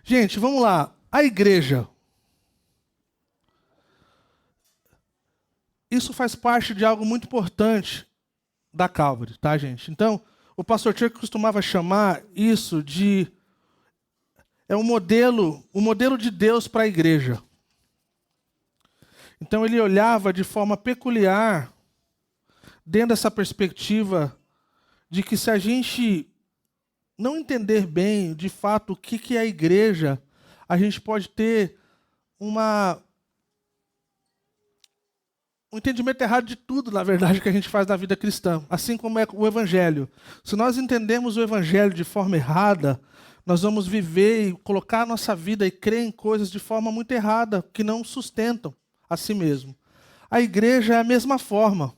Gente, vamos lá. A igreja. Isso faz parte de algo muito importante da Calvary, tá, gente? Então, o pastor Chuck costumava chamar isso de o modelo de Deus para a igreja. Então, ele olhava de forma peculiar, dentro dessa perspectiva de que se a gente não entender bem, de fato, o que é a igreja, a gente pode ter um entendimento errado de tudo, na verdade, que a gente faz na vida cristã. Assim como é o Evangelho. Se nós entendermos o Evangelho de forma errada, nós vamos viver e colocar a nossa vida e crer em coisas de forma muito errada, que não sustentam a si mesmo. A igreja é a mesma forma.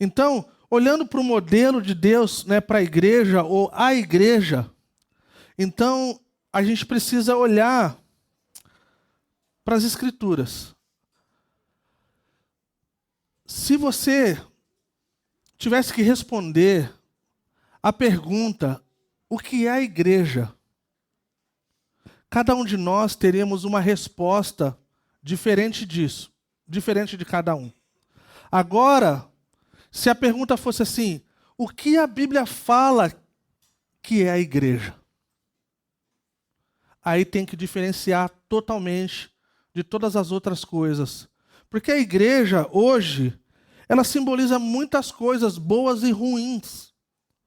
Então, olhando para o modelo de Deus, né, para a igreja, ou a igreja, então a gente precisa olhar para as Escrituras. Se você tivesse que responder a pergunta, o que é a igreja? Cada um de nós teríamos uma resposta diferente disso, diferente de cada um. Agora, se a pergunta fosse assim, o que a Bíblia fala que é a igreja? Aí tem que diferenciar totalmente de todas as outras coisas. Porque a igreja, hoje, ela simboliza muitas coisas boas e ruins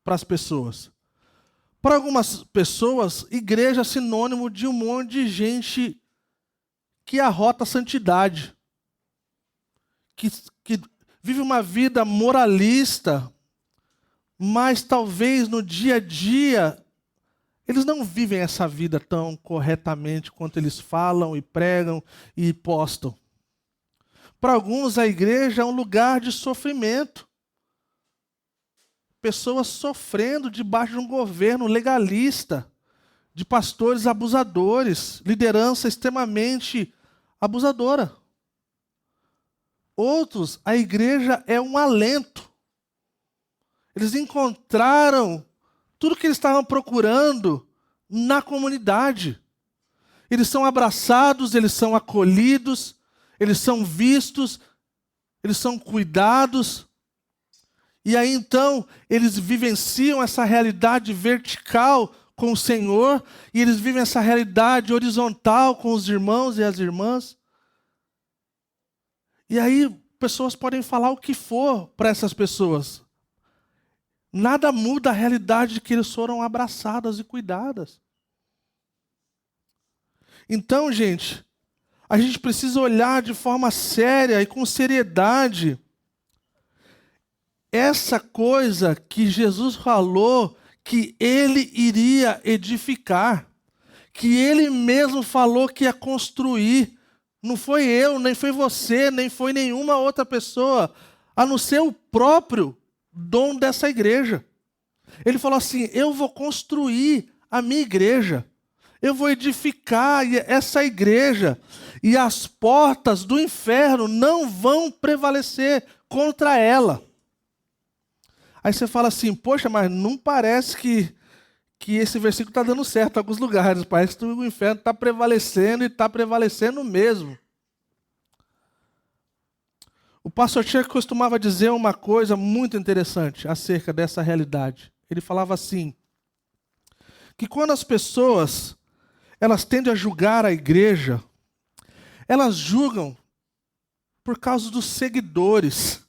para as pessoas. Para algumas pessoas, igreja é sinônimo de um monte de gente que arrota a santidade, que vive uma vida moralista, mas talvez no dia a dia eles não vivem essa vida tão corretamente quanto eles falam e pregam e postam. Para alguns, a igreja é um lugar de sofrimento. Pessoas sofrendo debaixo de um governo legalista, de pastores abusadores, liderança extremamente abusadora. Outros, a igreja é um alento. Eles encontraram tudo o que eles estavam procurando na comunidade. Eles são abraçados, eles são acolhidos, eles são vistos, eles são cuidados. E aí então, eles vivenciam essa realidade vertical com o Senhor, e eles vivem essa realidade horizontal com os irmãos e as irmãs. E aí, pessoas podem falar o que for para essas pessoas. Nada muda a realidade de que eles foram abraçadas e cuidadas. Então, gente, a gente precisa olhar de forma séria e com seriedade essa coisa que Jesus falou que ele iria edificar, que ele mesmo falou que ia construir. Não foi eu, nem foi você, nem foi nenhuma outra pessoa, a não ser o próprio dono dessa igreja. Ele falou assim, eu vou construir a minha igreja, eu vou edificar essa igreja, e as portas do inferno não vão prevalecer contra ela. Aí você fala assim, poxa, mas não parece que esse versículo está dando certo em alguns lugares. Parece que o inferno está prevalecendo e está prevalecendo mesmo. O pastor Chuck costumava dizer uma coisa muito interessante acerca dessa realidade. Ele falava assim, que quando as pessoas elas tendem a julgar a igreja, elas julgam por causa dos seguidores.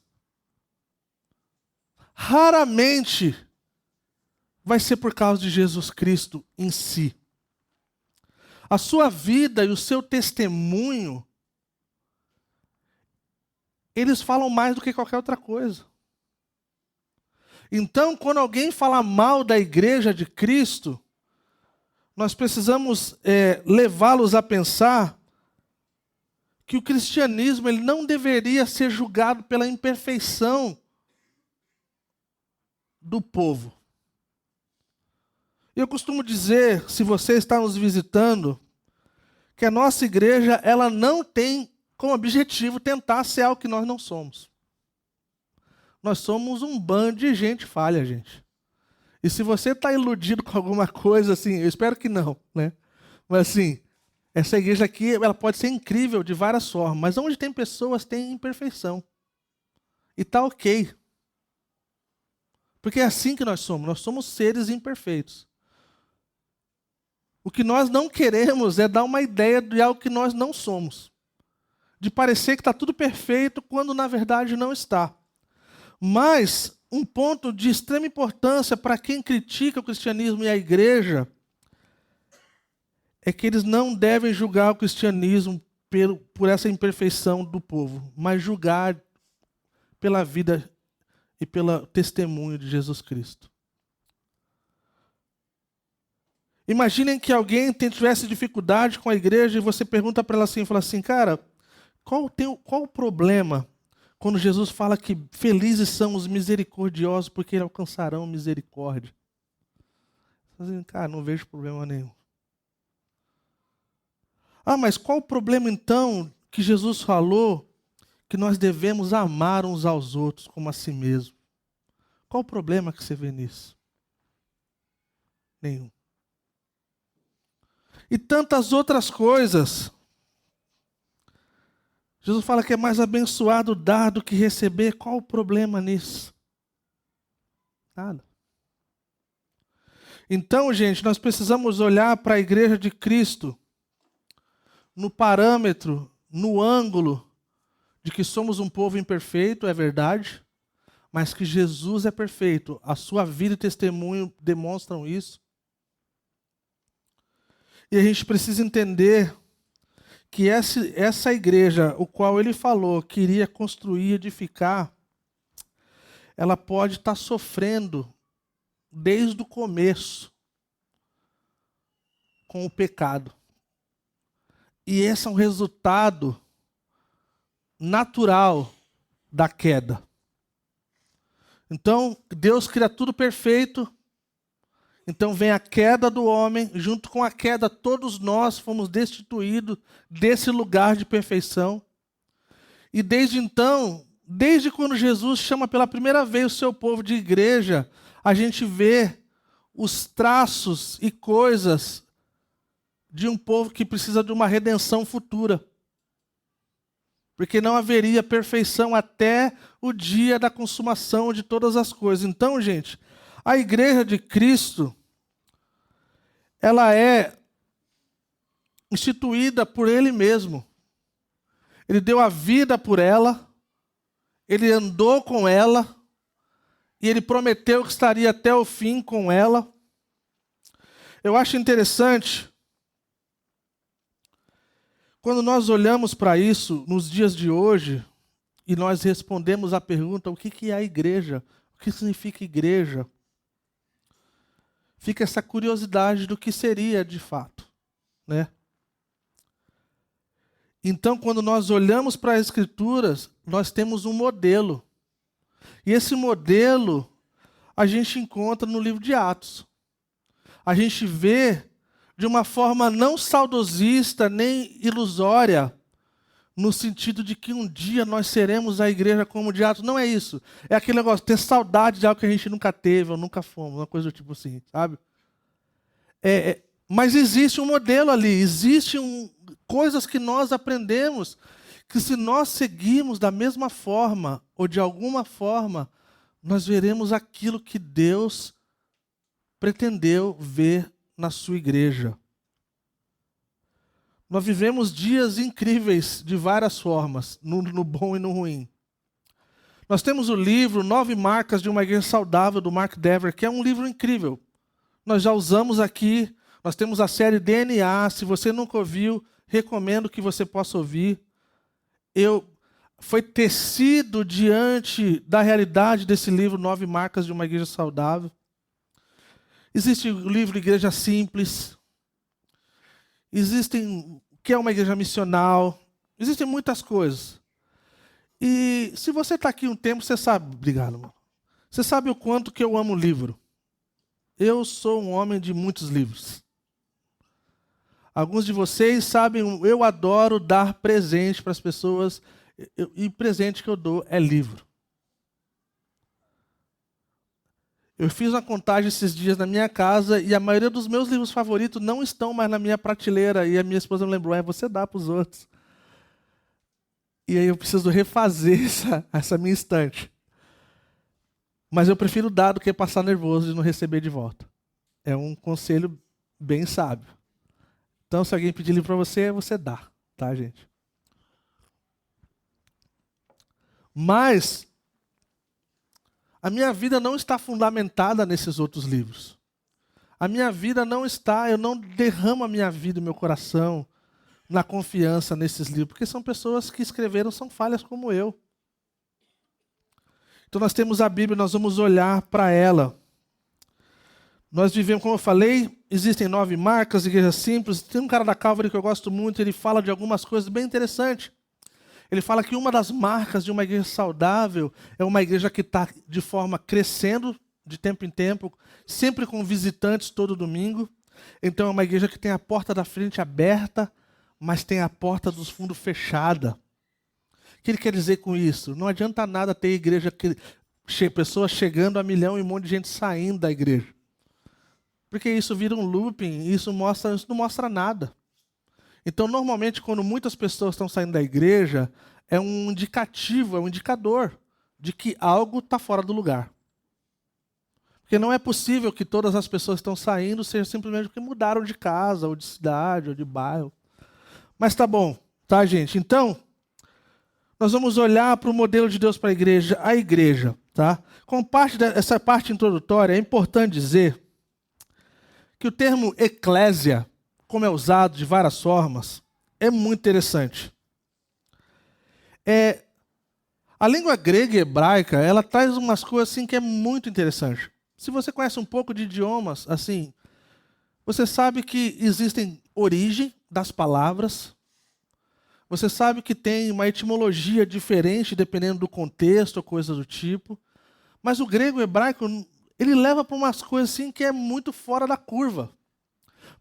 Raramente vai ser por causa de Jesus Cristo em si. A sua vida e o seu testemunho, eles falam mais do que qualquer outra coisa. Então, quando alguém fala mal da igreja de Cristo, nós precisamos levá-los a pensar que o cristianismo ele não deveria ser julgado pela imperfeição do povo. Eu costumo dizer, se você está nos visitando, que a nossa igreja ela não tem como objetivo tentar ser algo que nós não somos. Nós somos um bando de gente falha, gente. E se você está iludido com alguma coisa, assim, eu espero que não, né? Mas assim, essa igreja aqui, ela pode ser incrível de várias formas, mas onde tem pessoas, tem imperfeição. E tá ok. Porque é assim que nós somos seres imperfeitos. O que nós não queremos é dar uma ideia de algo que nós não somos. De parecer que está tudo perfeito, quando na verdade não está. Mas um ponto de extrema importância para quem critica o cristianismo e a igreja é que eles não devem julgar o cristianismo por essa imperfeição do povo, mas julgar pela vida e pelo testemunho de Jesus Cristo. Imaginem que alguém tivesse dificuldade com a igreja e você pergunta para ela assim, fala assim, cara, qual o problema quando Jesus fala que felizes são os misericordiosos porque alcançarão misericórdia? Assim, cara, não vejo problema nenhum. Ah, mas qual o problema então que Jesus falou que nós devemos amar uns aos outros como a si mesmo? Qual o problema que você vê nisso? Nenhum. E tantas outras coisas. Jesus fala que é mais abençoado dar do que receber. Qual o problema nisso? Nada. Então, gente, nós precisamos olhar para a igreja de Cristo no parâmetro, no ângulo de que somos um povo imperfeito, é verdade, mas que Jesus é perfeito. A sua vida e testemunho demonstram isso. E a gente precisa entender que essa igreja, o qual ele falou que iria construir, edificar, ela pode estar sofrendo desde o começo com o pecado. E esse é um resultado natural da queda. Então, Deus cria tudo perfeito. Então vem a queda do homem, junto com a queda todos nós fomos destituídos desse lugar de perfeição. E desde então, desde quando Jesus chama pela primeira vez o seu povo de igreja, a gente vê os traços e coisas de um povo que precisa de uma redenção futura. Porque não haveria perfeição até o dia da consumação de todas as coisas. Então, gente, a igreja de Cristo, ela é instituída por Ele mesmo. Ele deu a vida por ela, Ele andou com ela, e Ele prometeu que estaria até o fim com ela. Eu acho interessante, quando nós olhamos para isso nos dias de hoje, e nós respondemos a pergunta, o que é a igreja? O que significa igreja? Fica essa curiosidade do que seria de fato, né? Então, quando nós olhamos para as Escrituras, nós temos um modelo. E esse modelo a gente encontra no livro de Atos. A gente vê de uma forma não saudosista nem ilusória, no sentido de que um dia nós seremos a igreja como de Atos. Não é isso. É aquele negócio, ter saudade de algo que a gente nunca teve ou nunca fomos, uma coisa do tipo assim, sabe? Mas existe um modelo ali, existem coisas que nós aprendemos, que se nós seguirmos da mesma forma, ou de alguma forma, nós veremos aquilo que Deus pretendeu ver na sua igreja. Nós vivemos dias incríveis de várias formas, no bom e no ruim. Nós temos o livro 9 Marcas de uma Igreja Saudável, do Mark Dever, que é um livro incrível. Nós já usamos aqui, nós temos a série DNA, se você nunca ouviu, recomendo que você possa ouvir. Foi tecido diante da realidade desse livro, 9 Marcas de uma Igreja Saudável. Existe o livro Igreja Simples. Existem, que é uma igreja missional. Existem muitas coisas. E se você está aqui um tempo, você sabe, obrigado, mano. Você sabe o quanto que eu amo livro. Eu sou um homem de muitos livros. Alguns de vocês sabem, eu adoro dar presente para as pessoas, e presente que eu dou é livro. Eu fiz uma contagem esses dias na minha casa e a maioria dos meus livros favoritos não estão mais na minha prateleira. E a minha esposa me lembrou, você dá para os outros. E aí eu preciso refazer essa minha estante. Mas eu prefiro dar do que passar nervoso de não receber de volta. É um conselho bem sábio. Então, se alguém pedir livro para você, você dá, tá, gente? Mas a minha vida não está fundamentada nesses outros livros. A minha vida não está, eu não derramo a minha vida, o meu coração, na confiança nesses livros, porque são pessoas que escreveram, são falhas como eu. Então nós temos a Bíblia, nós vamos olhar para ela. Nós vivemos, como eu falei, existem 9 marcas, igrejas simples. Tem um cara da Calvary que eu gosto muito, ele fala de algumas coisas bem interessantes. Ele fala que uma das marcas de uma igreja saudável é uma igreja que está de forma crescendo, de tempo em tempo, sempre com visitantes todo domingo. Então é uma igreja que tem a porta da frente aberta, mas tem a porta dos fundos fechada. O que ele quer dizer com isso? Não adianta nada ter igreja, pessoas chegando a 1 milhão e um monte de gente saindo da igreja. Porque isso vira um looping, isso não mostra nada. Então, normalmente, quando muitas pessoas estão saindo da igreja, é um indicativo, é um indicador de que algo está fora do lugar. Porque não é possível que todas as pessoas que estão saindo sejam simplesmente porque mudaram de casa, ou de cidade, ou de bairro. Mas tá bom, tá, gente? Então, nós vamos olhar para o modelo de Deus para a igreja, tá? Com essa parte introdutória, é importante dizer que o termo eclésia, como é usado de várias formas, é muito interessante. A língua grega e hebraica, ela traz umas coisas assim que é muito interessante. Se você conhece um pouco de idiomas, assim, você sabe que existem origem das palavras. Você sabe que tem uma etimologia diferente dependendo do contexto ou coisa do tipo. Mas o grego e o hebraico, ele leva para umas coisas assim que é muito fora da curva.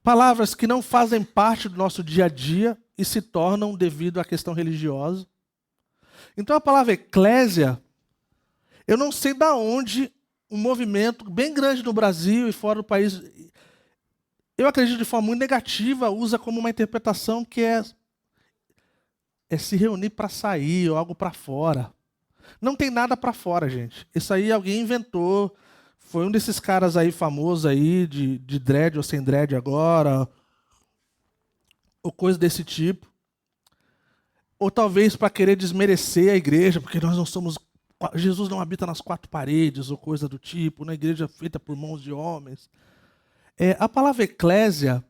Palavras que não fazem parte do nosso dia a dia e se tornam devido à questão religiosa. Então a palavra eclésia, eu não sei de onde um movimento bem grande no Brasil e fora do país, eu acredito de forma muito negativa, usa como uma interpretação que é se reunir para sair ou algo para fora. Não tem nada para fora, gente. Isso aí alguém inventou. Foi um desses caras aí famosos aí, de dread ou sem dread agora, ou coisa desse tipo. Ou talvez para querer desmerecer a igreja, porque nós não somos... Jesus não habita nas 4 paredes, ou coisa do tipo, na igreja feita por mãos de homens. A palavra eclésia,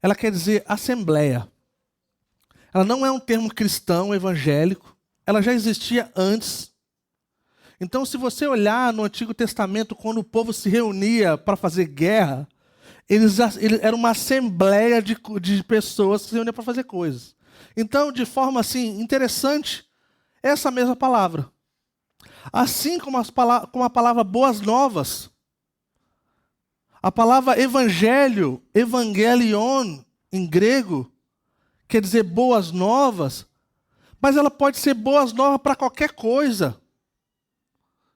ela quer dizer assembleia. Ela não é um termo cristão, evangélico. Ela já existia antes. Então, se você olhar no Antigo Testamento, quando o povo se reunia para fazer guerra, era uma assembleia de pessoas que se reuniam para fazer coisas. Então, de forma assim, interessante, essa mesma palavra. Assim como a palavra boas novas, a palavra evangelho, evangelion, em grego, quer dizer boas novas, mas ela pode ser boas novas para qualquer coisa.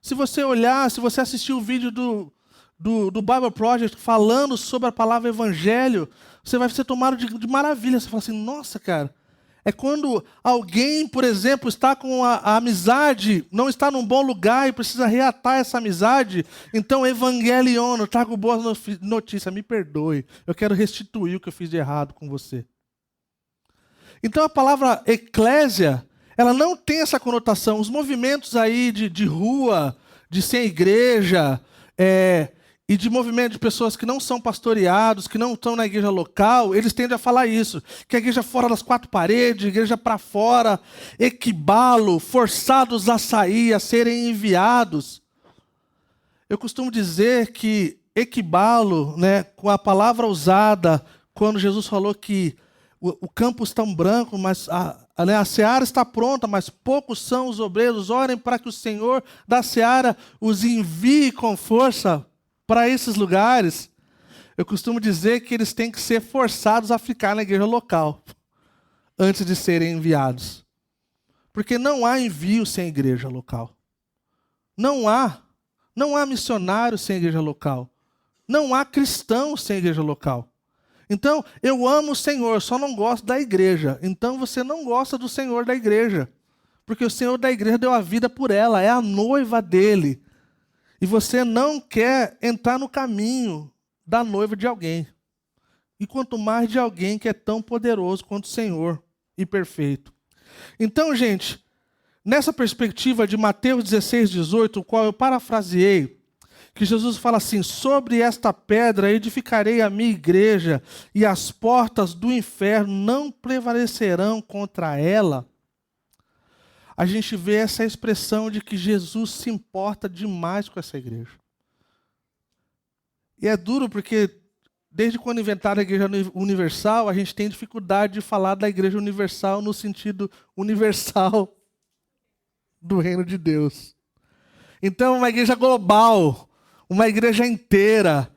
Se você olhar, se você assistir o vídeo do Bible Project falando sobre a palavra evangelho, você vai ser tomado de maravilha. Você fala assim, nossa, cara, é quando alguém, por exemplo, está com a amizade, não está num bom lugar e precisa reatar essa amizade, então evangelion, eu trago boas notícias, me perdoe, eu quero restituir o que eu fiz de errado com você. Então a palavra eclésia, ela não tem essa conotação. Os movimentos aí de rua, de sem igreja, e de movimento de pessoas que não são pastoreados, que não estão na igreja local, eles tendem a falar isso. Que a igreja fora das 4 paredes, a igreja para fora, equibalo, forçados a sair, a serem enviados. Eu costumo dizer que equibalo, né, com a palavra usada, quando Jesus falou que o campo está branco, mas a seara está pronta, mas poucos são os obreiros. Orem para que o Senhor da seara os envie com força para esses lugares. Eu costumo dizer que eles têm que ser forçados a ficar na igreja local antes de serem enviados. Porque não há envio sem igreja local. Não há. Não há missionário sem igreja local. Não há cristão sem igreja local. Então, eu amo o Senhor, só não gosto da igreja. Então, você não gosta do Senhor da igreja. Porque o Senhor da igreja deu a vida por ela, é a noiva dele. E você não quer entrar no caminho da noiva de alguém. E quanto mais de alguém que é tão poderoso quanto o Senhor e perfeito. Então, gente, nessa perspectiva de Mateus 16, 18, o qual eu parafraseei, que Jesus fala assim: sobre esta pedra edificarei a minha igreja, e as portas do inferno não prevalecerão contra ela. A gente vê essa expressão de que Jesus se importa demais com essa igreja. E é duro porque desde quando inventaram a igreja universal, a gente tem dificuldade de falar da igreja universal no sentido universal do reino de Deus. Então, uma igreja global, uma igreja inteira.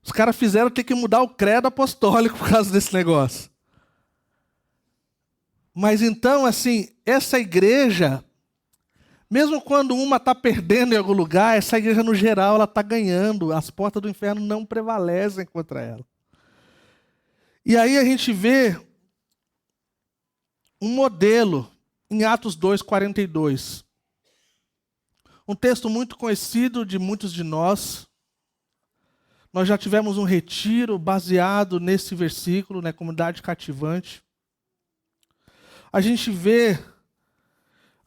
Os caras fizeram ter que mudar o credo apostólico por causa desse negócio. Mas então, assim, essa igreja, mesmo quando uma está perdendo em algum lugar, essa igreja no geral ela está ganhando. As portas do inferno não prevalecem contra ela. E aí a gente vê um modelo em Atos 2:42. Um texto muito conhecido de muitos de nós. Nós já tivemos um retiro baseado nesse versículo, na comunidade cativante. A gente vê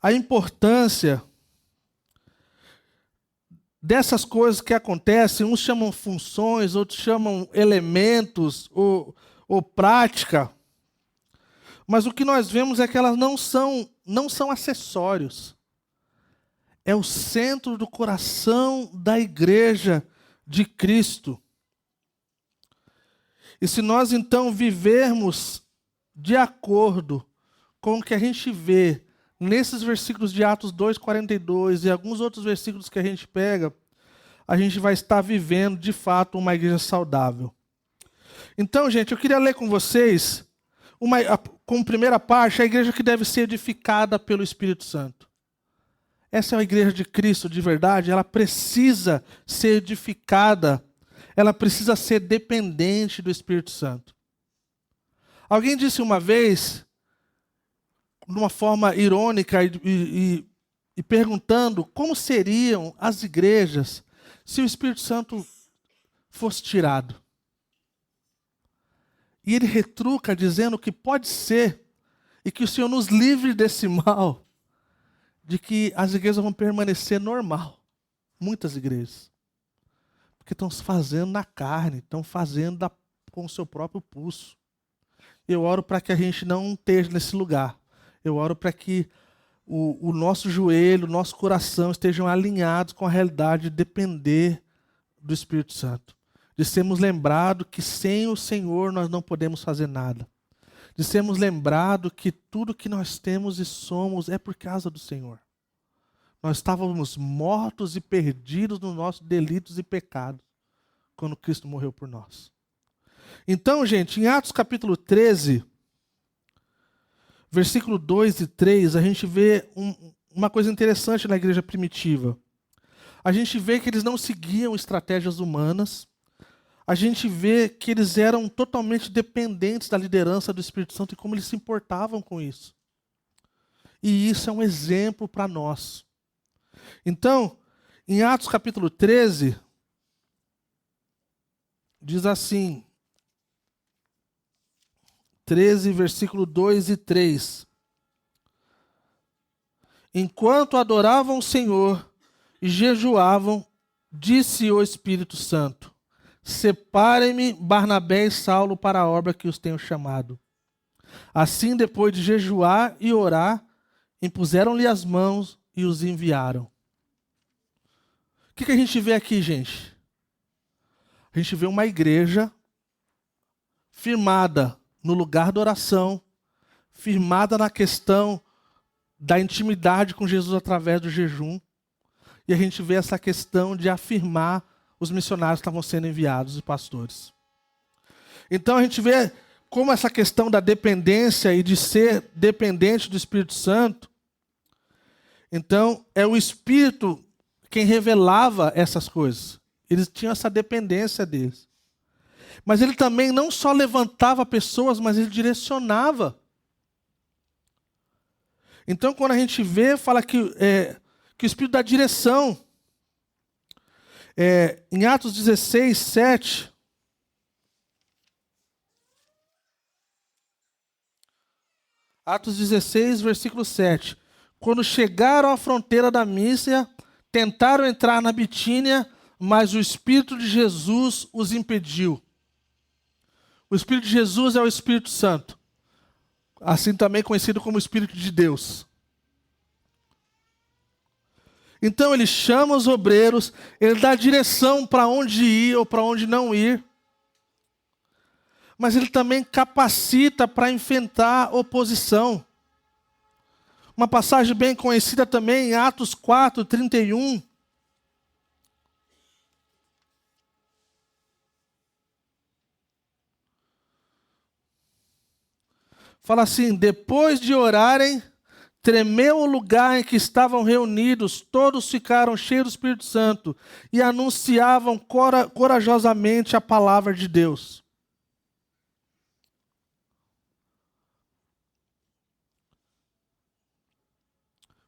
a importância dessas coisas que acontecem. Uns chamam funções, outros chamam elementos ou prática. Mas o que nós vemos é que elas não são acessórios. É o centro do coração da igreja de Cristo. E se nós então vivermos de acordo com o que a gente vê nesses versículos de Atos 2:42 e alguns outros versículos que a gente pega, a gente vai estar vivendo de fato uma igreja saudável. Então, gente, eu queria ler com vocês, como primeira parte, a igreja que deve ser edificada pelo Espírito Santo. Essa é a igreja de Cristo de verdade, ela precisa ser edificada, ela precisa ser dependente do Espírito Santo. Alguém disse uma vez, de uma forma irônica e perguntando como seriam as igrejas se o Espírito Santo fosse tirado. E ele retruca dizendo que pode ser, e que o Senhor nos livre desse mal, de que as igrejas vão permanecer normal. Muitas igrejas. Porque estão fazendo na carne, estão fazendo com o seu próprio pulso. Eu oro para que a gente não esteja nesse lugar. Eu oro para que o nosso joelho, o nosso coração estejam alinhados com a realidade de depender do Espírito Santo. De sermos lembrados que sem o Senhor nós não podemos fazer nada. De sermos lembrados que tudo que nós temos e somos é por causa do Senhor. Nós estávamos mortos e perdidos nos nossos delitos e pecados quando Cristo morreu por nós. Então, gente, em Atos capítulo 13, versículo 2 e 3, a gente vê uma coisa interessante na igreja primitiva. A gente vê que eles não seguiam estratégias humanas. A gente vê que eles eram totalmente dependentes da liderança do Espírito Santo e como eles se importavam com isso. E isso é um exemplo para nós. Então, em Atos capítulo 13, diz assim, 13, versículo 2 e 3. Enquanto adoravam o Senhor e jejuavam, disse o Espírito Santo: separem-me Barnabé e Saulo para a obra que os tenho chamado. Assim, depois de jejuar e orar, impuseram-lhe as mãos e os enviaram. O que a gente vê aqui, gente? A gente vê uma igreja firmada no lugar da oração, firmada na questão da intimidade com Jesus através do jejum. E a gente vê essa questão de afirmar os missionários que estavam sendo enviados, os pastores. Então a gente vê como essa questão da dependência e de ser dependente do Espírito Santo, então é o Espírito quem revelava essas coisas. Eles tinham essa dependência deles. Mas ele também não só levantava pessoas, mas ele direcionava. Então, quando a gente vê, fala que o Espírito dá direção. Em Atos 16, 7. Atos 16, versículo 7. Quando chegaram à fronteira da Mísia, tentaram entrar na Bitínia, mas o Espírito de Jesus os impediu. O Espírito de Jesus é o Espírito Santo, assim também conhecido como Espírito de Deus. Então ele chama os obreiros, ele dá direção para onde ir ou para onde não ir, mas ele também capacita para enfrentar oposição. Uma passagem bem conhecida também em Atos 4, 31. Fala assim: depois de orarem, tremeu o lugar em que estavam reunidos, todos ficaram cheios do Espírito Santo e anunciavam corajosamente a palavra de Deus.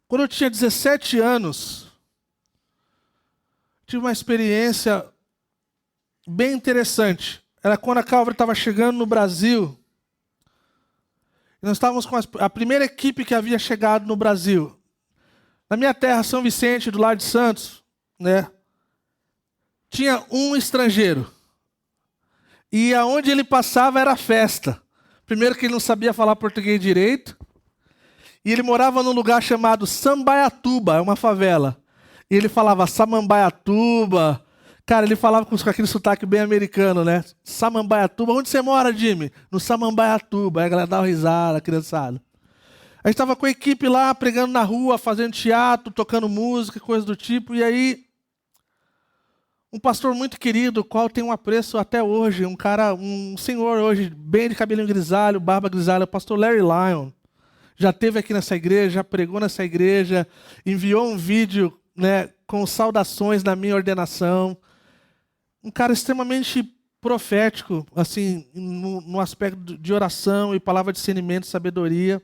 Quando eu tinha 17 anos, tive uma experiência bem interessante. Era quando a Calvary estava chegando no Brasil. Nós estávamos com a primeira equipe que havia chegado no Brasil. Na minha terra, São Vicente, do lado de Santos, né, tinha um estrangeiro. E aonde ele passava era festa. Primeiro que ele não sabia falar português direito. E ele morava num lugar chamado Sambaiatuba, é uma favela. E ele falava Samambaiatuba. Cara, ele falava com aquele sotaque bem americano, né? Samambaiatuba. Onde você mora, Jimmy? No Samambaiatuba. Aí a galera dava risada, criançada. A gente estava com a equipe lá, pregando na rua, fazendo teatro, tocando música, coisa do tipo. E aí, um pastor muito querido, o qual tem um apreço até hoje, um senhor hoje, bem de cabelinho grisalho, barba grisalha, o pastor Larry Lyon. Já esteve aqui nessa igreja, já pregou nessa igreja, enviou um vídeo, né, com saudações na minha ordenação. Um cara extremamente profético, assim, no aspecto de oração e palavra de discernimento e sabedoria.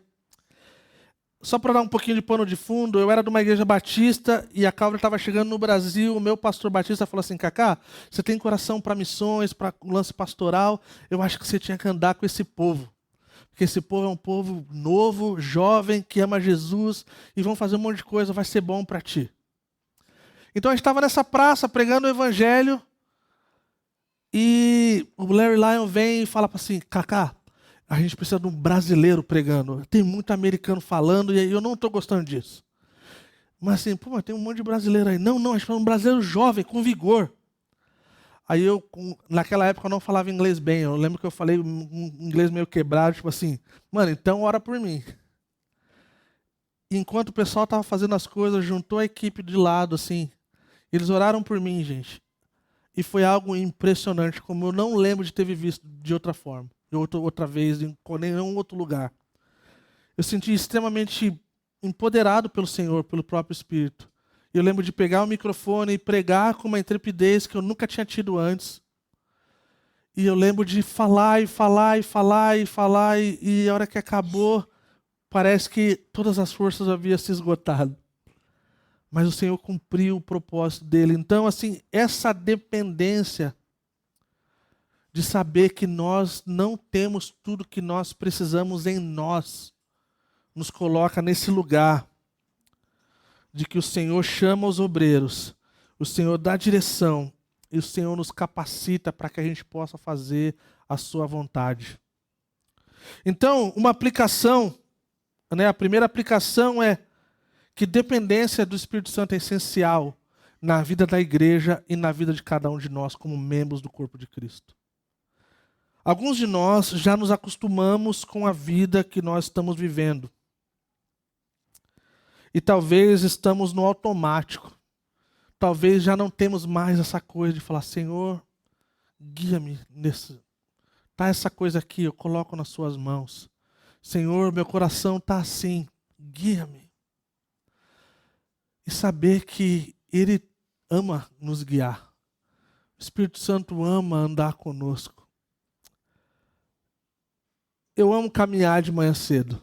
Só para dar um pouquinho de pano de fundo, eu era de uma igreja batista e a Calvary estava chegando no Brasil. O meu pastor batista falou assim: Cacá, você tem coração para missões, para o lance pastoral, eu acho que você tinha que andar com esse povo. Porque esse povo é um povo novo, jovem, que ama Jesus e vão fazer um monte de coisa, vai ser bom para ti. Então a gente estava nessa praça pregando o evangelho e o Larry Lyon vem e fala assim: Cacá, a gente precisa de um brasileiro pregando. Tem muito americano falando e eu não estou gostando disso. Mas assim, pô, mas tem um monte de brasileiro aí. Não, a gente fala um brasileiro jovem, com vigor. Aí naquela época eu não falava inglês bem. Eu lembro que eu falei um inglês meio quebrado, tipo assim, mano, então ora por mim. E enquanto o pessoal estava fazendo as coisas, juntou a equipe de lado, assim. Eles oraram por mim, gente. E foi algo impressionante, como eu não lembro de ter visto de outra forma. De outra vez, em nenhum outro lugar. Eu senti extremamente empoderado pelo Senhor, pelo próprio Espírito. Eu lembro de pegar o microfone e pregar com uma intrepidez que eu nunca tinha tido antes. E eu lembro de falar e a hora que acabou, parece que todas as forças haviam se esgotado. Mas o Senhor cumpriu o propósito dele. Então, assim, essa dependência de saber que nós não temos tudo que nós precisamos em nós, nos coloca nesse lugar de que o Senhor chama os obreiros, o Senhor dá direção e o Senhor nos capacita para que a gente possa fazer a sua vontade. Então, uma aplicação, né, a primeira aplicação é que dependência do Espírito Santo é essencial na vida da igreja e na vida de cada um de nós como membros do corpo de Cristo. Alguns de nós já nos acostumamos com a vida que nós estamos vivendo. E talvez estamos no automático. Talvez já não temos mais essa coisa de falar: Senhor, guia-me nesse. Tá essa coisa aqui, eu coloco nas suas mãos. Senhor, meu coração tá assim, guia-me. E saber que Ele ama nos guiar. O Espírito Santo ama andar conosco. Eu amo caminhar de manhã cedo.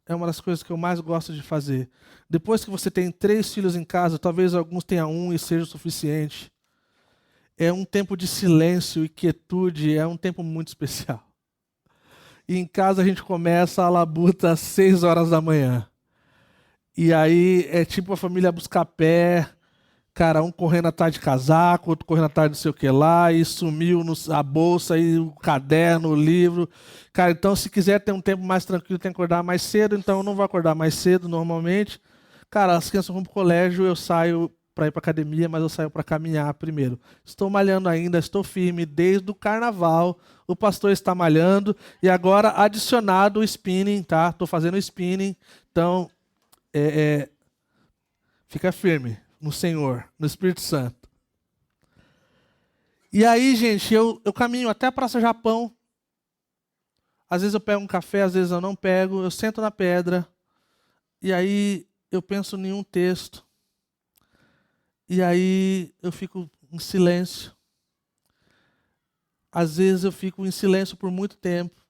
É uma das coisas que eu mais gosto de fazer. Depois que você tem 3 filhos em casa, talvez alguns tenham 1 e seja o suficiente. É um tempo de silêncio e quietude, é um tempo muito especial. E em casa a gente começa a labuta às 6 horas da manhã. E aí é tipo a família buscar pé, cara, um correndo atrás de casaco, outro correndo atrás de não sei o que lá, e sumiu a bolsa, e o caderno, o livro. Cara, então se quiser ter um tempo mais tranquilo, tem que acordar mais cedo, então eu não vou acordar mais cedo normalmente. Cara, as crianças vão pro colégio, eu saio para ir para academia, mas eu saio para caminhar primeiro. Estou malhando ainda, estou firme, desde o carnaval, o pastor está malhando, e agora adicionado o spinning, tá? Estou fazendo spinning, então fica firme no Senhor, no Espírito Santo. E aí, gente, eu caminho até a Praça Japão. Às vezes eu pego um café, às vezes eu não pego. Eu sento na pedra. E aí eu penso em um texto. E aí eu fico em silêncio. Às vezes eu fico em silêncio por muito tempo.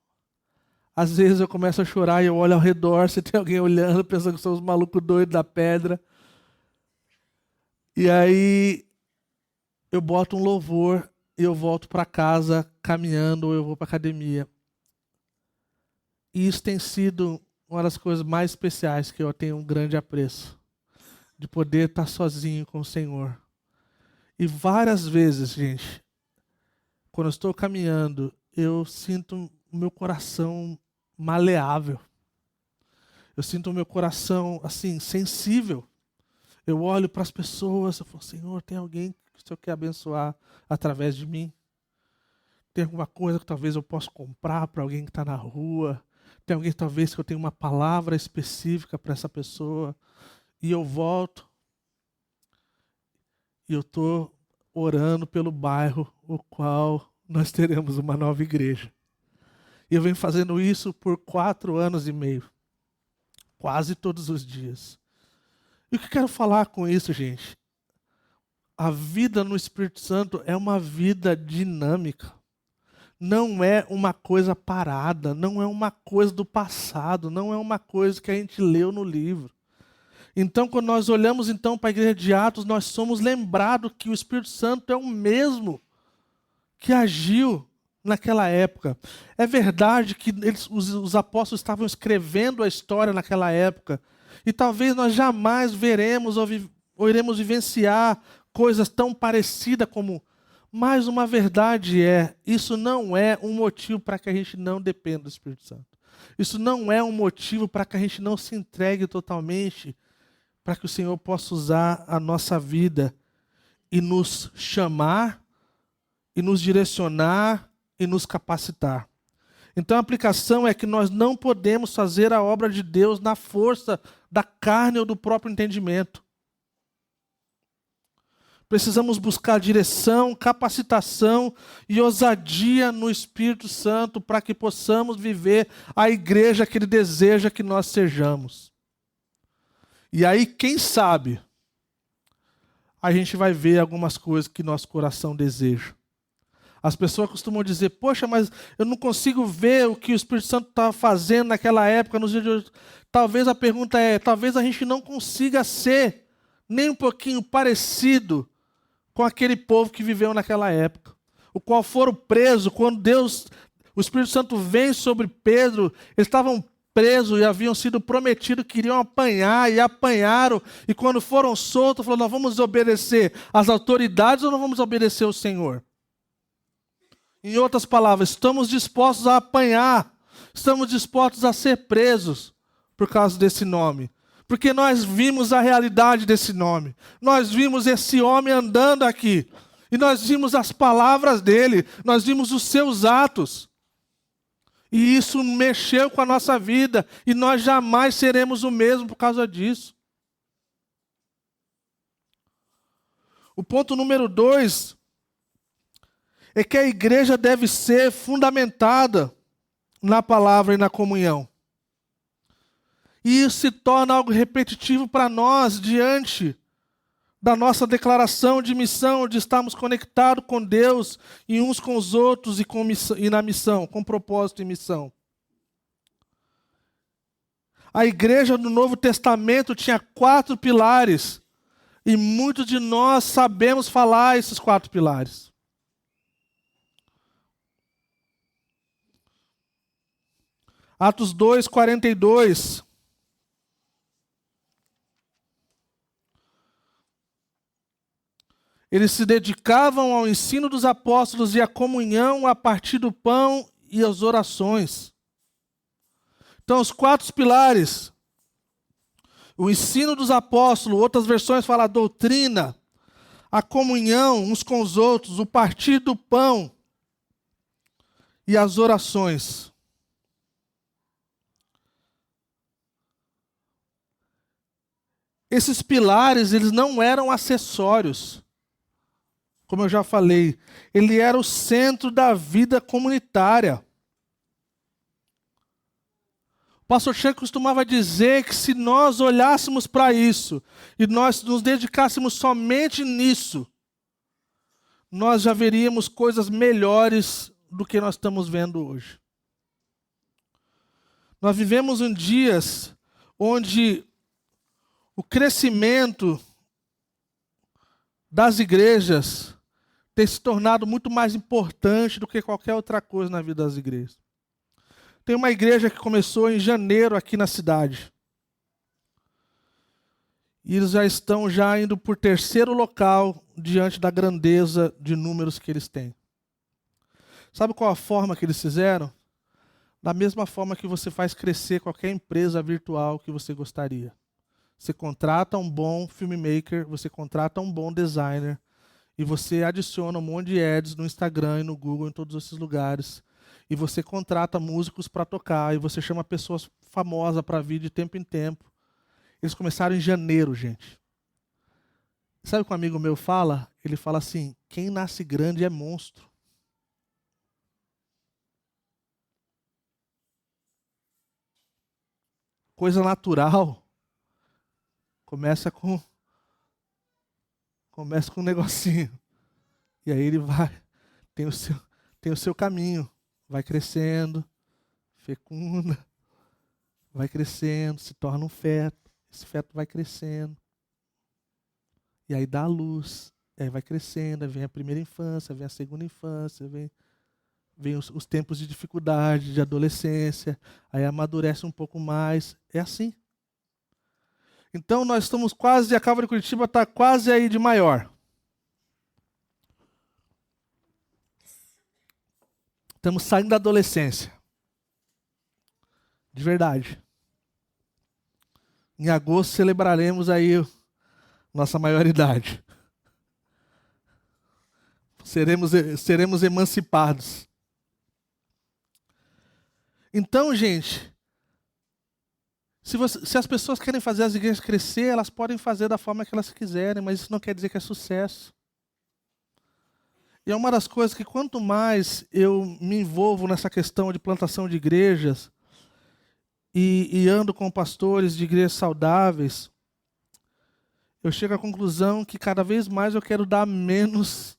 Às vezes eu começo a chorar e eu olho ao redor, se tem alguém olhando, pensando que são os malucos doidos da pedra. E aí eu boto um louvor e eu volto para casa caminhando ou eu vou para academia. E isso tem sido uma das coisas mais especiais que eu tenho um grande apreço. De poder estar sozinho com o Senhor. E várias vezes, gente, quando eu estou caminhando, eu sinto o meu coração maleável. Eu sinto o meu coração, assim, sensível. Eu olho para as pessoas, eu falo, Senhor, tem alguém que o Senhor quer abençoar através de mim? Tem alguma coisa que talvez eu possa comprar para alguém que está na rua? Tem alguém talvez que eu tenha uma palavra específica para essa pessoa? E eu volto e eu estou orando pelo bairro o qual nós teremos uma nova igreja. E eu venho fazendo isso por 4 anos e meio. Quase todos os dias. E o que eu quero falar com isso, gente? A vida no Espírito Santo é uma vida dinâmica. Não é uma coisa parada, não é uma coisa do passado, não é uma coisa que a gente leu no livro. Então, quando nós olhamos então para a igreja de Atos, nós somos lembrados que o Espírito Santo é o mesmo que agiu naquela época. É verdade que os apóstolos estavam escrevendo a história naquela época, e talvez nós jamais veremos ou iremos vivenciar coisas tão parecidas como... Mas uma verdade isso não é um motivo para que a gente não dependa do Espírito Santo. Isso não é um motivo para que a gente não se entregue totalmente, para que o Senhor possa usar a nossa vida e nos chamar, e nos direcionar, e nos capacitar. Então a aplicação é que nós não podemos fazer a obra de Deus na força da carne ou do próprio entendimento. Precisamos buscar direção, capacitação e ousadia no Espírito Santo para que possamos viver a igreja que Ele deseja que nós sejamos. E aí, quem sabe, a gente vai ver algumas coisas que nosso coração deseja. As pessoas costumam dizer, poxa, mas eu não consigo ver o que o Espírito Santo estava fazendo naquela época, nos dias de hoje. Talvez a pergunta talvez a gente não consiga ser nem um pouquinho parecido com aquele povo que viveu naquela época, o qual foram presos, quando o Espírito Santo vem sobre Pedro, eles estavam presos e haviam sido prometidos que iriam apanhar, e apanharam, e quando foram soltos, falaram, nós vamos obedecer às autoridades ou não vamos obedecer ao Senhor? Em outras palavras, estamos dispostos a apanhar, estamos dispostos a ser presos por causa desse nome. Porque nós vimos a realidade desse nome. Nós vimos esse homem andando aqui. E nós vimos as palavras dele. Nós vimos os seus atos. E isso mexeu com a nossa vida. E nós jamais seremos o mesmo por causa disso. O ponto número 2 é que a igreja deve ser fundamentada na palavra e na comunhão. E isso se torna algo repetitivo para nós diante da nossa declaração de missão, de estarmos conectados com Deus e uns com os outros e na missão, com propósito e missão. A igreja do Novo Testamento tinha 4 pilares e muitos de nós sabemos falar esses 4 pilares. Atos 2, 42. Eles se dedicavam ao ensino dos apóstolos e à comunhão a partir do pão e as orações. Então, os 4 pilares. O ensino dos apóstolos, outras versões falam a doutrina, a comunhão uns com os outros, o partir do pão e as orações. Esses pilares, eles não eram acessórios. Como eu já falei, ele era o centro da vida comunitária. O pastor Chan costumava dizer que se nós olhássemos para isso e nós nos dedicássemos somente nisso, nós já veríamos coisas melhores do que nós estamos vendo hoje. Nós vivemos em dias onde o crescimento das igrejas tem se tornado muito mais importante do que qualquer outra coisa na vida das igrejas. Tem uma igreja que começou em janeiro aqui na cidade. E eles já estão indo por 3º local diante da grandeza de números que eles têm. Sabe qual a forma que eles fizeram? Da mesma forma que você faz crescer qualquer empresa virtual que você gostaria. Você contrata um bom filmmaker, você contrata um bom designer, e você adiciona um monte de ads no Instagram e no Google, em todos esses lugares. E você contrata músicos para tocar, e você chama pessoas famosas para vir de tempo em tempo. Eles começaram em janeiro, gente. Sabe o que um amigo meu fala? Ele fala assim, quem nasce grande é monstro. Coisa natural. Começa com um negocinho. E aí ele tem o seu caminho. Vai crescendo, fecunda, vai crescendo, se torna um feto. Esse feto vai crescendo. E aí dá a luz. E aí vai crescendo, aí vem a primeira infância, vem a segunda infância, vem os tempos de dificuldade, de adolescência. Aí amadurece um pouco mais. É assim. Então nós estamos quase, a Calvary Curitiba está quase aí de maior. Estamos saindo da adolescência. De verdade. Em agosto celebraremos aí nossa maioridade. Seremos emancipados. Então, gente, se as pessoas querem fazer as igrejas crescer, elas podem fazer da forma que elas quiserem, mas isso não quer dizer que é sucesso. E é uma das coisas que quanto mais eu me envolvo nessa questão de plantação de igrejas e ando com pastores de igrejas saudáveis, eu chego à conclusão que cada vez mais eu quero dar menos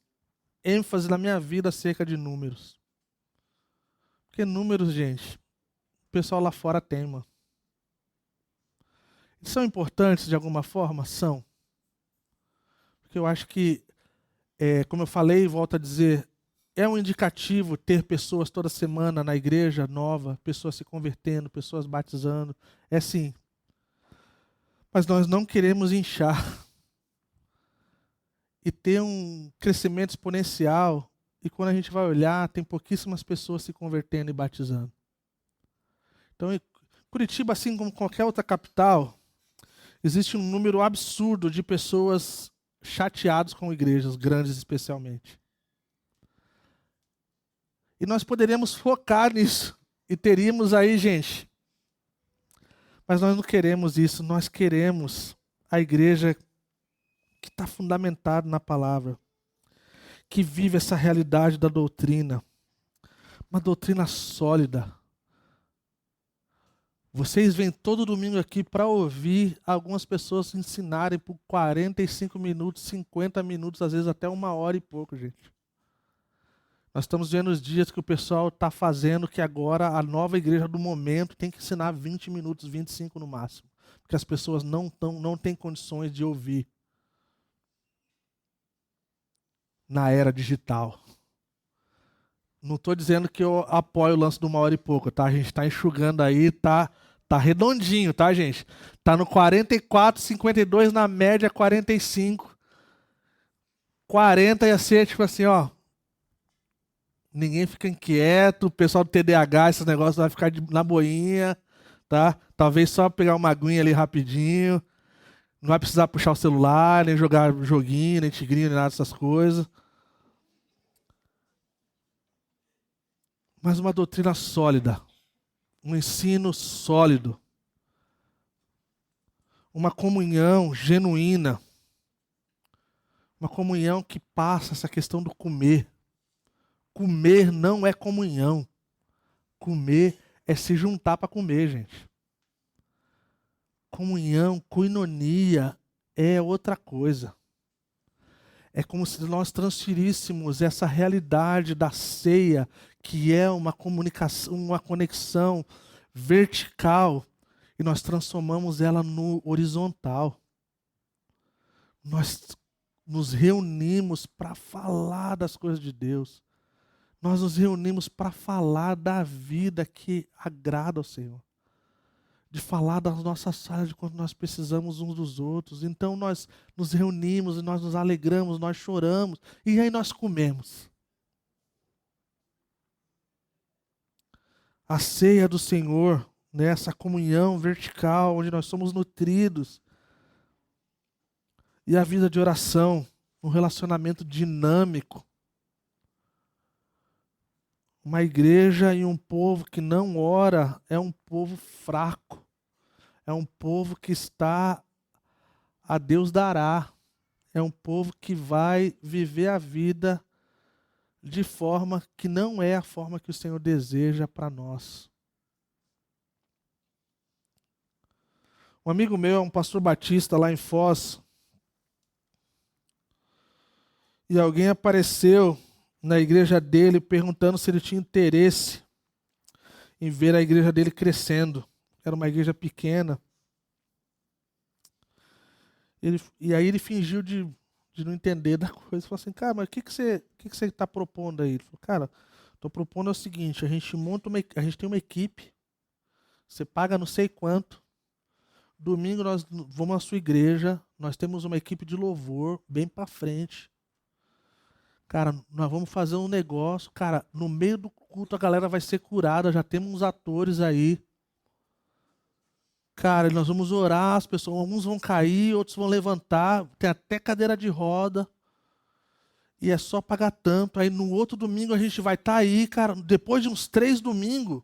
ênfase na minha vida acerca de números. Porque números, gente, o pessoal lá fora teima. Eles são importantes de alguma forma? São. Porque eu acho que, como eu falei e volto a dizer, é um indicativo ter pessoas toda semana na igreja nova, pessoas se convertendo, pessoas batizando. É sim. Mas nós não queremos inchar e ter um crescimento exponencial. E quando a gente vai olhar, tem pouquíssimas pessoas se convertendo e batizando. Então, em Curitiba, assim como qualquer outra capital, existe um número absurdo de pessoas chateadas com igrejas, grandes especialmente. E nós poderíamos focar nisso. E teríamos aí, gente. Mas nós não queremos isso. Nós queremos a igreja que está fundamentada na palavra. Que vive essa realidade da doutrina. Uma doutrina sólida. Vocês vêm todo domingo aqui para ouvir algumas pessoas ensinarem por 45 minutos, 50 minutos, às vezes até 1 hora e pouco, gente. Nós estamos vendo os dias que o pessoal está fazendo que agora a nova igreja do momento tem que ensinar 20 minutos, 25 no máximo. Porque as pessoas não têm condições de ouvir na era digital. Não estou dizendo que eu apoio o lance de 1 hora e pouco, tá? A gente está enxugando aí, tá redondinho, tá, gente? Tá no 44, 52, na média 45. 40 ia ser tipo assim, ó. Ninguém fica inquieto, o pessoal do TDAH, esses negócios vai ficar na boinha, tá? Talvez só pegar uma aguinha ali rapidinho. Não vai precisar puxar o celular, nem jogar joguinho, nem tigrinho, nem nada dessas coisas. Mas uma doutrina sólida, um ensino sólido, uma comunhão genuína, uma comunhão que passa essa questão do comer. Comer não é comunhão. Comer é se juntar para comer, gente. Comunhão, koinonia é outra coisa. É como se nós transferíssemos essa realidade da ceia, que é uma comunicação, uma conexão vertical, e nós transformamos ela no horizontal. Nós nos reunimos para falar das coisas de Deus. Nós nos reunimos para falar da vida que agrada ao Senhor. De falar das nossas falhas, de quando nós precisamos uns dos outros. Então nós nos reunimos e nós nos alegramos, nós choramos e aí nós comemos. A ceia do Senhor, né, essa comunhão vertical, onde nós somos nutridos. E a vida de oração, um relacionamento dinâmico. Uma igreja e um povo que não ora é um povo fraco. É um povo que está a Deus dará. É um povo que vai viver a vida de forma que não é a forma que o Senhor deseja para nós. Um amigo meu é um pastor batista lá em Foz. E alguém apareceu na igreja dele perguntando se ele tinha interesse em ver a igreja dele crescendo. Era uma igreja pequena. E aí ele fingiu de não entender da coisa. Falou assim, cara, mas o que você está propondo aí? Ele falou, cara, estou propondo é o seguinte, a gente tem uma equipe, você paga não sei quanto, domingo nós vamos à sua igreja, nós temos uma equipe de louvor bem para frente. Cara, nós vamos fazer um negócio, cara, no meio do culto a galera vai ser curada, já temos uns atores aí. Cara, nós vamos orar, as pessoas, alguns vão cair, outros vão levantar, tem até cadeira de roda. E é só pagar tanto. Aí no outro domingo a gente vai estar aí, cara, depois de uns 3 domingos,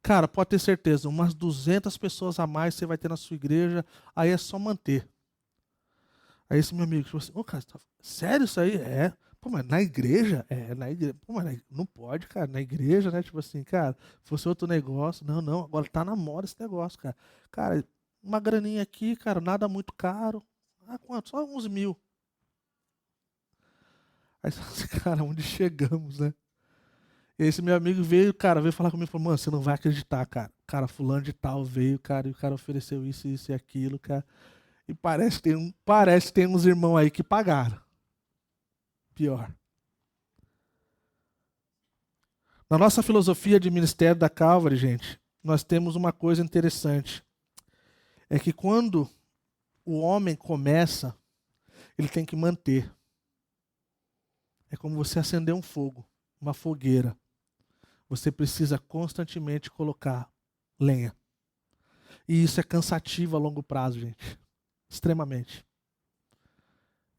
cara, pode ter certeza, umas 200 pessoas a mais você vai ter na sua igreja, aí é só manter. Aí esse meu amigo falou assim, ô cara, sério isso aí? É. Pô, mas na igreja? É, na igreja. Pô, mas não pode, cara, na igreja, né? Tipo assim, cara, fosse outro negócio. Não, agora tá na moda esse negócio, cara. Cara, uma graninha aqui, cara, nada muito caro. Ah, quanto? Só uns 1.000. Aí, cara, onde chegamos, né? E aí esse meu amigo veio falar comigo, falou, mano, você não vai acreditar, cara. Cara, fulano de tal veio, cara, e o cara ofereceu isso e aquilo, cara. E parece que tem uns irmãos aí que pagaram. Pior. Na nossa filosofia de ministério da Calvary, gente, nós temos uma coisa interessante. É que quando o homem começa, ele tem que manter. É como você acender um fogo, uma fogueira. Você precisa constantemente colocar lenha. E isso é cansativo a longo prazo, gente. Extremamente.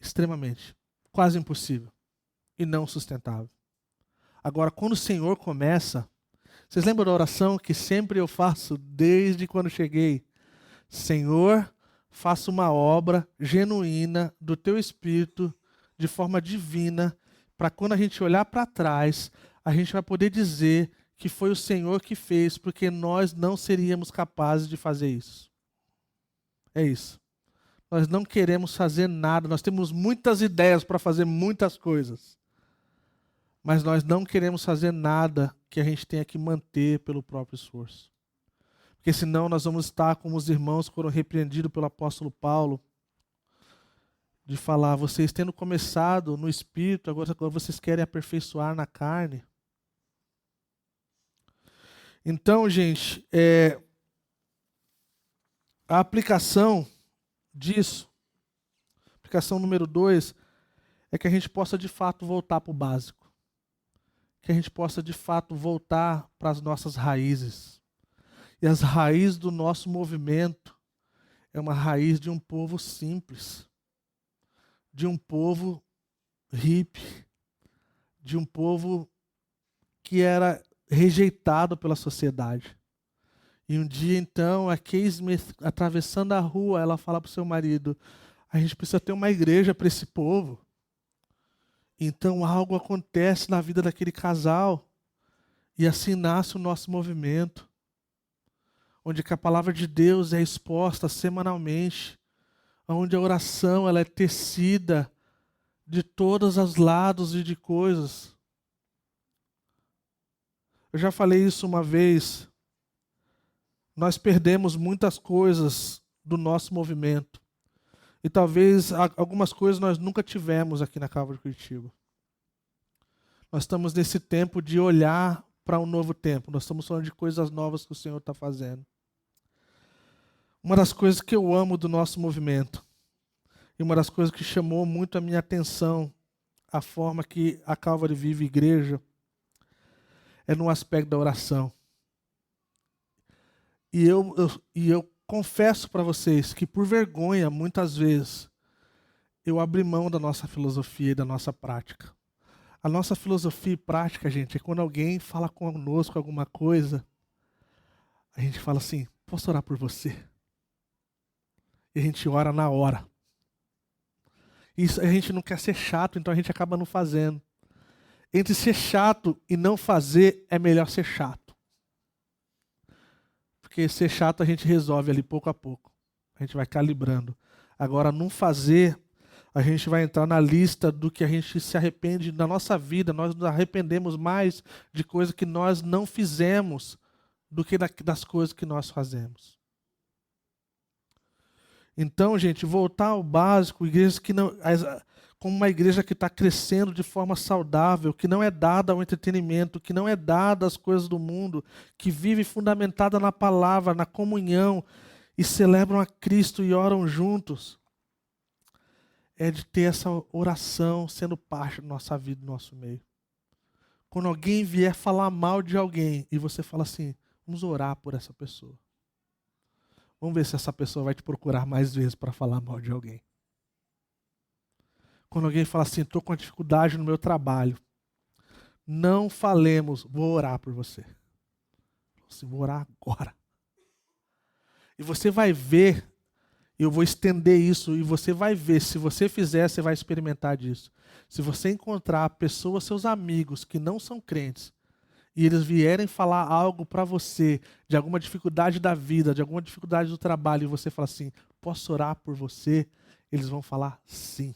Extremamente. Quase impossível. E não sustentável. Agora, quando o Senhor começa, vocês lembram da oração que sempre eu faço desde quando cheguei? Senhor, faça uma obra genuína do teu Espírito, de forma divina, para quando a gente olhar para trás, a gente vai poder dizer que foi o Senhor que fez, porque nós não seríamos capazes de fazer isso. É isso. Nós não queremos fazer nada, nós temos muitas ideias para fazer muitas coisas, mas nós não queremos fazer nada que a gente tenha que manter pelo próprio esforço. Porque senão nós vamos estar como os irmãos que foram repreendidos pelo apóstolo Paulo, de falar, vocês tendo começado no Espírito, agora vocês querem aperfeiçoar na carne. Então, gente, a aplicação disso, aplicação número 2, é que a gente possa de fato voltar para o básico. Que a gente possa de fato voltar para as nossas raízes. E as raízes do nosso movimento é uma raiz de um povo simples, de um povo hippie, de um povo que era rejeitado pela sociedade. E um dia, então, a Kay Smith, atravessando a rua, ela fala para o seu marido, a gente precisa ter uma igreja para esse povo. Então, algo acontece na vida daquele casal. E assim nasce o nosso movimento. Onde que a palavra de Deus é exposta semanalmente. Onde a oração ela é tecida de todos os lados e de coisas. Eu já falei isso uma vez. Nós perdemos muitas coisas do nosso movimento. E talvez algumas coisas nós nunca tivemos aqui na Calvary de Curitiba. Nós estamos nesse tempo de olhar para um novo tempo. Nós estamos falando de coisas novas que o Senhor está fazendo. Uma das coisas que eu amo do nosso movimento, e uma das coisas que chamou muito a minha atenção, a forma que a Calvary vive igreja, é no aspecto da oração. E eu confesso para vocês que, por vergonha, muitas vezes, eu abri mão da nossa filosofia e da nossa prática. A nossa filosofia e prática, gente, é quando alguém fala conosco alguma coisa, a gente fala assim, posso orar por você? E a gente ora na hora. Isso, a gente não quer ser chato, então a gente acaba não fazendo. Entre ser chato e não fazer, é melhor ser chato. Porque ser chato a gente resolve ali pouco a pouco. A gente vai calibrando. Agora, não fazer, a gente vai entrar na lista do que a gente se arrepende na nossa vida. Nós nos arrependemos mais de coisas que nós não fizemos do que das coisas que nós fazemos. Então, gente, voltar ao básico, igrejas que não, como uma igreja que está crescendo de forma saudável, que não é dada ao entretenimento, que não é dada às coisas do mundo, que vive fundamentada na palavra, na comunhão, e celebram a Cristo e oram juntos, é de ter essa oração sendo parte da nossa vida, do nosso meio. Quando alguém vier falar mal de alguém, e você fala assim, vamos orar por essa pessoa. Vamos ver se essa pessoa vai te procurar mais vezes para falar mal de alguém. Quando alguém fala assim, estou com uma dificuldade no meu trabalho, não falemos, vou orar por você. Assim, vou orar agora. E você vai ver, eu vou estender isso, e você vai ver, se você fizer, você vai experimentar disso. Se você encontrar pessoas, seus amigos, que não são crentes, e eles vierem falar algo para você, de alguma dificuldade da vida, de alguma dificuldade do trabalho, e você fala assim, posso orar por você? Eles vão falar sim.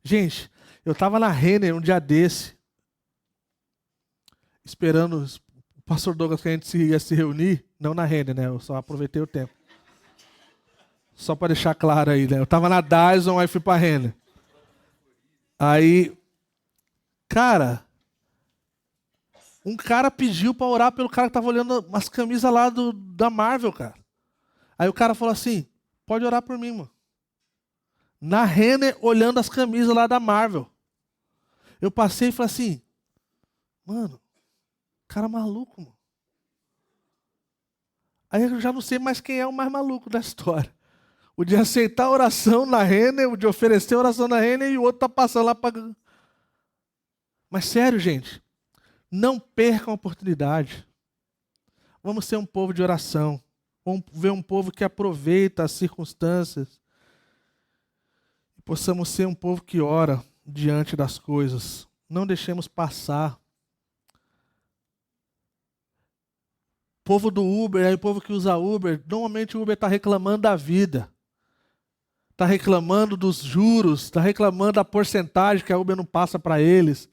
Gente, eu estava na Renner um dia desse, esperando o pastor Douglas que a gente ia se reunir, não na Renner, né? Eu só aproveitei o tempo. Só para deixar claro aí, né? Eu estava na Dyson, aí fui para a Renner. Aí, cara, um cara pediu para orar pelo cara que estava olhando as camisas lá da Marvel, cara. Aí o cara falou assim, pode orar por mim, mano. Na Renner, olhando as camisas lá da Marvel. Eu passei e falei assim, mano, cara maluco, mano. Aí eu já não sei mais quem é o mais maluco da história. O de aceitar a oração na Renner, o de oferecer a oração na Renner, e o outro tá passando lá para... Mas sério, gente, não percam a oportunidade. Vamos ser um povo de oração. Vamos ver um povo que aproveita as circunstâncias. E possamos ser um povo que ora diante das coisas. Não deixemos passar povo do Uber, aí o povo que usa Uber, normalmente o Uber está reclamando da vida. Está reclamando dos juros, está reclamando da porcentagem que a Uber não passa para eles.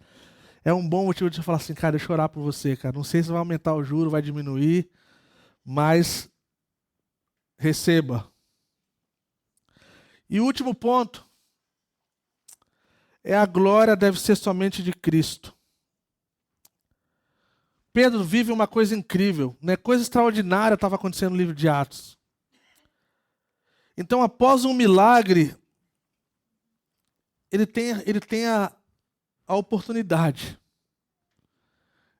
É um bom motivo de você falar assim, cara, deixa eu orar por você, cara. Não sei se vai aumentar o juro, vai diminuir, mas receba. E o último ponto é a glória deve ser somente de Cristo. Pedro vive uma coisa incrível, né? Coisa extraordinária estava acontecendo no livro de Atos. Então, após um milagre, ele tem a oportunidade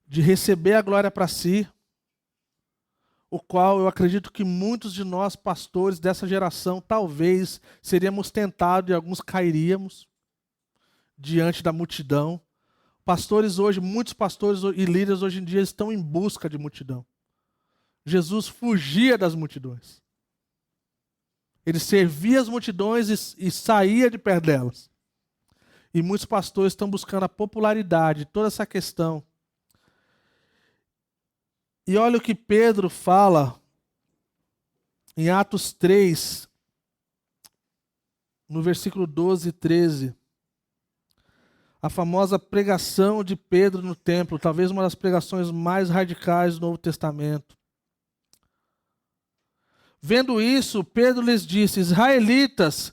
de receber a glória para si, o qual eu acredito que muitos de nós, pastores dessa geração, talvez seríamos tentados e alguns cairíamos diante da multidão. Pastores hoje, muitos pastores e líderes hoje em dia estão em busca de multidão. Jesus fugia das multidões. Ele servia as multidões e saía de perto delas. E muitos pastores estão buscando a popularidade, toda essa questão. E olha o que Pedro fala em Atos 3, no versículo 12 e 13. A famosa pregação de Pedro no templo, talvez uma das pregações mais radicais do Novo Testamento. Vendo isso, Pedro lhes disse: Israelitas,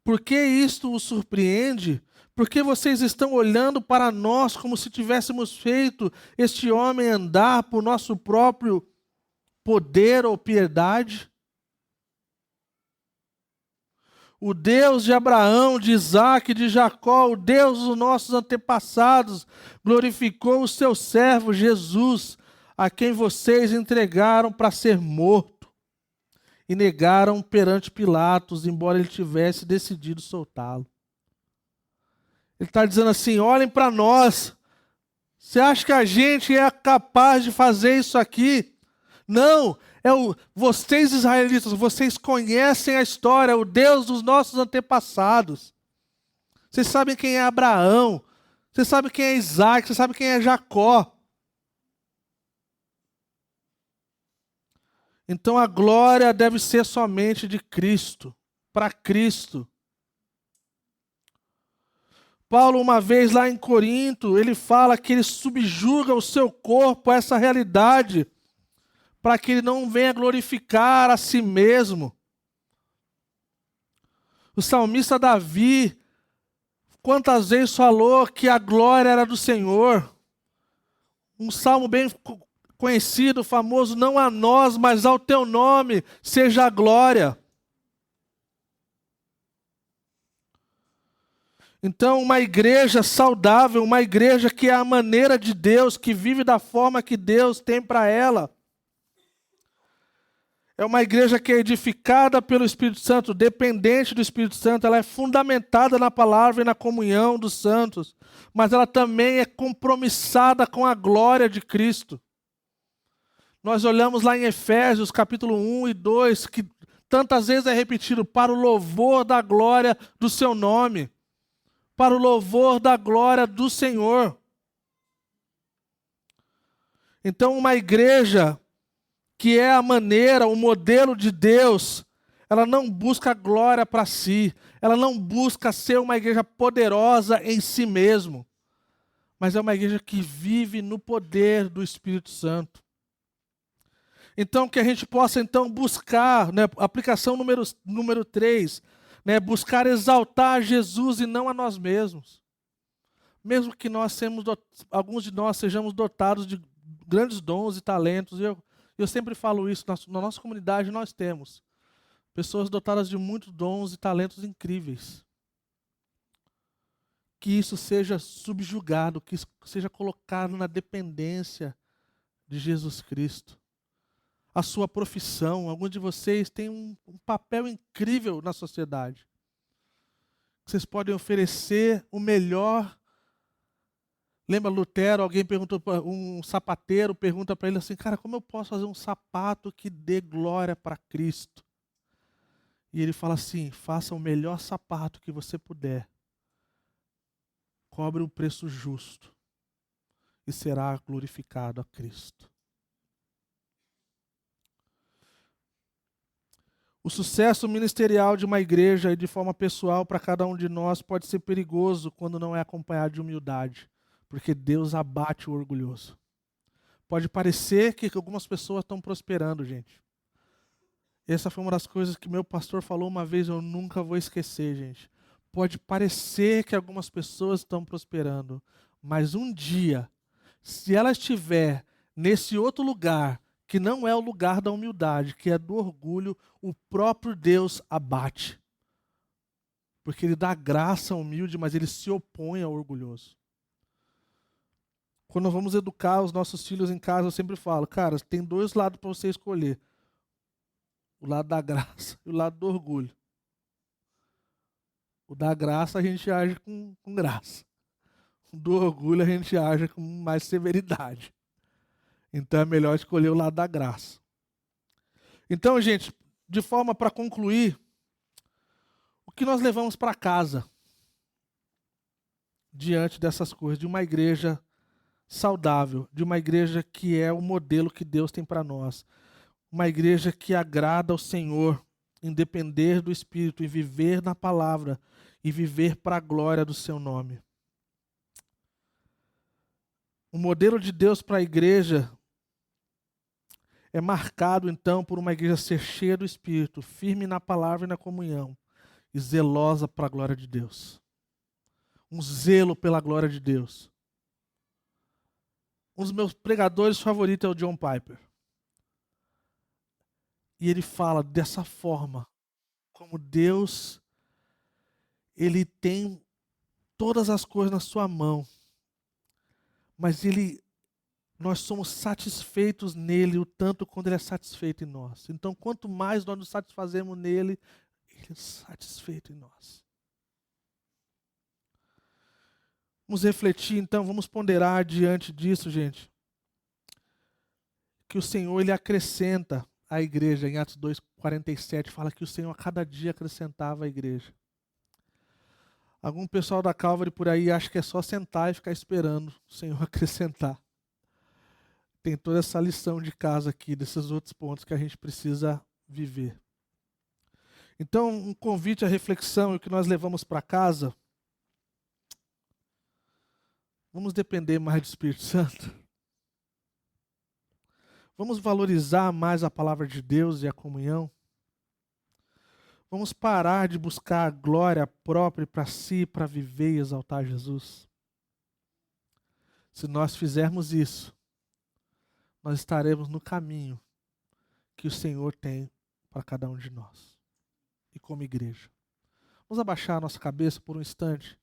por que isto os surpreende? Por que vocês estão olhando para nós como se tivéssemos feito este homem andar por nosso próprio poder ou piedade? O Deus de Abraão, de Isaque, de Jacó, o Deus dos nossos antepassados, glorificou o seu servo Jesus, a quem vocês entregaram para ser morto e negaram perante Pilatos, embora ele tivesse decidido soltá-lo. Ele está dizendo assim, olhem para nós. Você acha que a gente é capaz de fazer isso aqui? Não, vocês israelitas, vocês conhecem a história, o Deus dos nossos antepassados. Vocês sabem quem é Abraão, vocês sabem quem é Isaque, vocês sabem quem é Jacó. Então a glória deve ser somente de Cristo, para Cristo. Paulo, uma vez lá em Corinto, ele fala que ele subjuga o seu corpo a essa realidade, para que ele não venha glorificar a si mesmo. O salmista Davi, quantas vezes falou que a glória era do Senhor? Um salmo bem conhecido, famoso, não a nós, mas ao teu nome seja a glória. Então, uma igreja saudável, uma igreja que é a maneira de Deus, que vive da forma que Deus tem para ela. É uma igreja que é edificada pelo Espírito Santo, dependente do Espírito Santo, ela é fundamentada na palavra e na comunhão dos santos, mas ela também é compromissada com a glória de Cristo. Nós olhamos lá em Efésios, capítulo 1 e 2, que tantas vezes é repetido, para o louvor da glória do seu nome, para o louvor da glória do Senhor. Então, uma igreja que é a maneira, o modelo de Deus, ela não busca glória para si, ela não busca ser uma igreja poderosa em si mesmo, mas é uma igreja que vive no poder do Espírito Santo. Então, que a gente possa então buscar, né, aplicação número 3, né, buscar exaltar Jesus e não a nós mesmos. Mesmo que alguns de nós sejamos dotados de grandes dons e talentos, eu sempre falo isso, na nossa comunidade nós temos pessoas dotadas de muitos dons e talentos incríveis. Que isso seja subjugado, que isso seja colocado na dependência de Jesus Cristo. A sua profissão, alguns de vocês têm um papel incrível na sociedade. Vocês podem oferecer o melhor. Lembra Lutero, um sapateiro pergunta para ele assim, cara, como eu posso fazer um sapato que dê glória para Cristo? E ele fala assim, faça o melhor sapato que você puder. Cobre um preço justo e será glorificado a Cristo. O sucesso ministerial de uma igreja e de forma pessoal para cada um de nós pode ser perigoso quando não é acompanhado de humildade, porque Deus abate o orgulhoso. Pode parecer que algumas pessoas estão prosperando, gente. Essa foi uma das coisas que meu pastor falou uma vez, eu nunca vou esquecer, gente. Pode parecer que algumas pessoas estão prosperando, mas um dia, se ela estiver nesse outro lugar, que não é o lugar da humildade, que é do orgulho, o próprio Deus abate. Porque Ele dá graça ao humilde, mas Ele se opõe ao orgulhoso. Quando vamos educar os nossos filhos em casa, eu sempre falo, cara, tem dois lados para você escolher. O lado da graça e o lado do orgulho. O da graça a gente age com graça. O do orgulho a gente age com mais severidade. Então é melhor escolher o lado da graça. Então, gente, de forma para concluir, o que nós levamos para casa diante dessas coisas, de uma igreja saudável, de uma igreja que é o modelo que Deus tem para nós, uma igreja que agrada ao Senhor, em depender do Espírito e viver na palavra e viver para a glória do seu nome. O modelo de Deus para a igreja é marcado, então, por uma igreja ser cheia do Espírito, firme na palavra e na comunhão, e zelosa para a glória de Deus. Um zelo pela glória de Deus. Um dos meus pregadores favoritos é o John Piper. E ele fala dessa forma, como Deus, Ele tem todas as coisas na sua mão, mas nós somos satisfeitos nele o tanto quando Ele é satisfeito em nós. Então, quanto mais nós nos satisfazemos nele, Ele é satisfeito em nós. Vamos refletir, então, vamos ponderar diante disso, gente, que o Senhor, Ele acrescenta à igreja. Em Atos 2:47 fala que o Senhor a cada dia acrescentava à igreja. Algum pessoal da Calvary por aí acha que é só sentar e ficar esperando o Senhor acrescentar. Tem toda essa lição de casa aqui, desses outros pontos que a gente precisa viver. Então, um convite à reflexão e o que nós levamos para casa, vamos depender mais do Espírito Santo. Vamos valorizar mais a palavra de Deus e a comunhão. Vamos parar de buscar a glória própria para si, para viver e exaltar Jesus. Se nós fizermos isso, nós estaremos no caminho que o Senhor tem para cada um de nós. E como igreja. Vamos abaixar a nossa cabeça por um instante.